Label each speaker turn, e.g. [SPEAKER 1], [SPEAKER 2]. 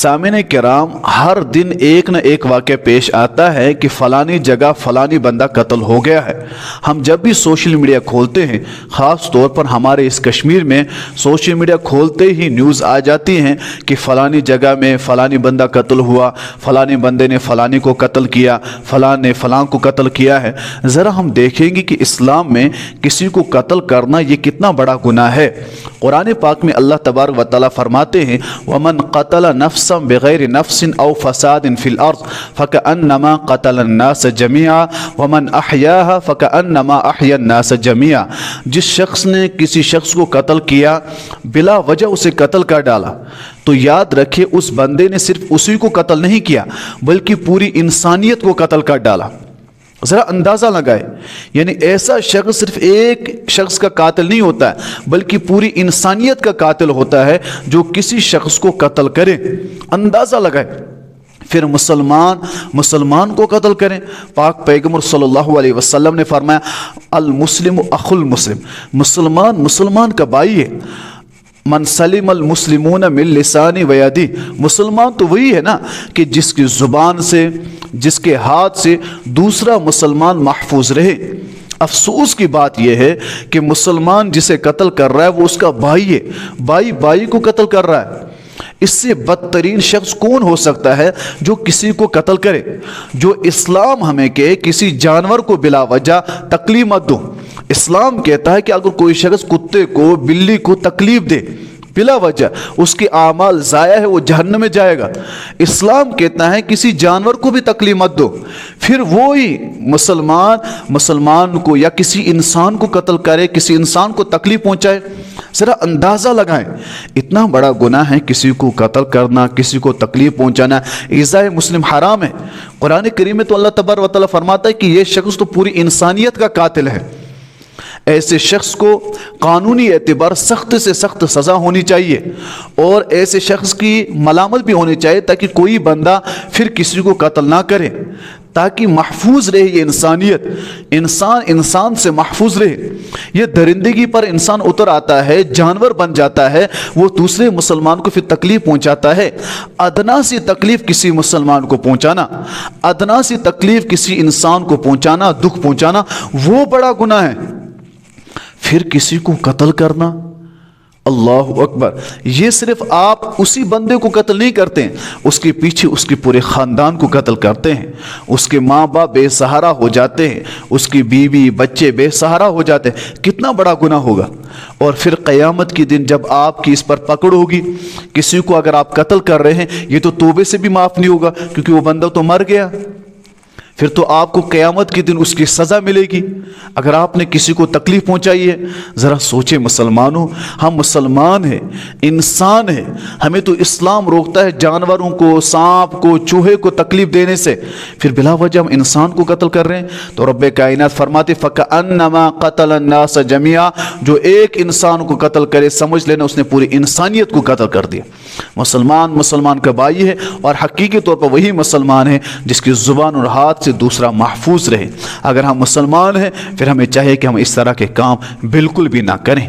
[SPEAKER 1] سامعین کرام، ہر دن ایک نہ ایک واقعہ پیش آتا ہے کہ فلانی جگہ فلانی بندہ قتل ہو گیا ہے۔ ہم جب بھی سوشل میڈیا کھولتے ہیں، خاص طور پر ہمارے اس کشمیر میں سوشل میڈیا کھولتے ہی نیوز آ جاتی ہیں کہ فلانی جگہ میں فلانی بندہ قتل ہوا، فلانی بندے نے فلانی کو قتل کیا، فلان نے فلان کو قتل کیا ہے۔ ذرا ہم دیکھیں گے کہ اسلام میں کسی کو قتل کرنا یہ کتنا بڑا گناہ ہے۔ قرآن پاک میں اللہ تبارک و تعالیٰ فرماتے ہیں وَمَنْ قَتَلَ نَفْسًا بِغَيْرِ نَفْسٍ أَوْ فَسَادٍ فِي الْأَرْضِ فَكَأَنَّمَا قَتَلَ النَّاسَ جَمِيعًا وَمَنْ أَحْيَاهَا فَكَأَنَّمَا أَحْيَا النَّاسَ جَمِيعًا۔ جس شخص نے کسی شخص کو قتل کیا، بلا وجہ اسے قتل کر ڈالا، تو یاد رکھے اس بندے نے صرف اسی کو قتل نہیں کیا بلکہ پوری انسانیت کو قتل کر ڈالا۔ ذرا اندازہ لگائے، یعنی ایسا شخص صرف ایک شخص کا قاتل نہیں ہوتا ہے بلکہ پوری انسانیت کا قاتل ہوتا ہے جو کسی شخص کو قتل کرے۔ اندازہ لگائے، پھر مسلمان کو قتل کریں۔ پاک پیغمبر صلی اللہ علیہ وسلم نے فرمایا المسلم اخو المسلم، مسلمان کا بھائی ہے۔ من سلم المسلمون من لسانی و یدی، مسلمان تو وہی ہے نا کہ جس کی زبان سے، جس کے ہاتھ سے دوسرا مسلمان محفوظ رہے۔ افسوس کی بات یہ ہے کہ مسلمان جسے قتل کر رہا ہے وہ اس کا بھائی ہے، بھائی کو قتل کر رہا ہے۔ اس سے بدترین شخص کون ہو سکتا ہے جو کسی کو قتل کرے؟ جو اسلام ہمیں کہ کسی جانور کو بلا وجہ تکلیف مت دو۔ اسلام کہتا ہے کہ اگر کوئی شخص کتے کو، بلی کو تکلیف دے بلا وجہ، اس کے اعمال ضائع ہے، وہ جہنم میں جائے گا۔ اسلام کہتا ہے کسی جانور کو بھی تکلیف مت دو۔ پھر وہی مسلمان کو یا کسی انسان کو قتل کرے، کسی انسان کو تکلیف پہنچائے۔ ذرا اندازہ لگائیں، اتنا بڑا گناہ ہے کسی کو قتل کرنا، کسی کو تکلیف پہنچانا۔ ایذاء مسلم حرام ہے۔ قرآن کریم میں تو اللہ تبارک و تعالیٰ فرماتا ہے کہ یہ شخص تو پوری انسانیت کا قاتل ہے۔ ایسے شخص کو قانونی اعتبار سخت سے سخت سزا ہونی چاہیے، اور ایسے شخص کی ملامت بھی ہونی چاہیے تاکہ کوئی بندہ پھر کسی کو قتل نہ کرے، تاکہ محفوظ رہے یہ انسانیت، انسان سے محفوظ رہے۔ یہ درندگی پر انسان اتر آتا ہے، جانور بن جاتا ہے، وہ دوسرے مسلمان کو پھر تکلیف پہنچاتا ہے۔ ادنا سی تکلیف کسی مسلمان کو پہنچانا، ادنا سی تکلیف کسی انسان کو پہنچانا، دکھ پہنچانا، وہ بڑا گناہ ہے۔ پھر کسی کو قتل کرنا، اللہ اکبر! یہ صرف آپ اسی بندے کو قتل نہیں کرتے ہیں، اس کے پیچھے اس کے پورے خاندان کو قتل کرتے ہیں۔ اس کے ماں باپ بے سہارا ہو جاتے ہیں، اس کی بیوی بچے بے سہارا ہو جاتے ہیں۔ کتنا بڑا گناہ ہوگا! اور پھر قیامت کے دن جب آپ کی اس پر پکڑ ہوگی، کسی کو اگر آپ قتل کر رہے ہیں، یہ تو توبے سے بھی معاف نہیں ہوگا کیونکہ وہ بندہ تو مر گیا۔ پھر تو آپ کو قیامت کے دن اس کی سزا ملے گی اگر آپ نے کسی کو تکلیف پہنچائی ہے۔ ذرا سوچیں مسلمانوں، ہم مسلمان ہیں، انسان ہیں، ہمیں تو اسلام روکتا ہے جانوروں کو، سانپ کو، چوہے کو تکلیف دینے سے، پھر بلا وجہ ہم انسان کو قتل کر رہے ہیں۔ تو رب کائنات فرماتے فَكَأَنَّمَا قَتَلَ النَّاسَ جَمِيعًا، جو ایک انسان کو قتل کرے سمجھ لینا اس نے پوری انسانیت کو قتل کر دیا۔ مسلمان کا بھائی ہے، اور حقیقی طور پر وہی مسلمان ہے جس کی زبان اور ہاتھ سے دوسرا محفوظ رہے۔ اگر ہم مسلمان ہیں پھر ہمیں چاہیے کہ ہم اس طرح کے کام بالکل بھی نہ کریں۔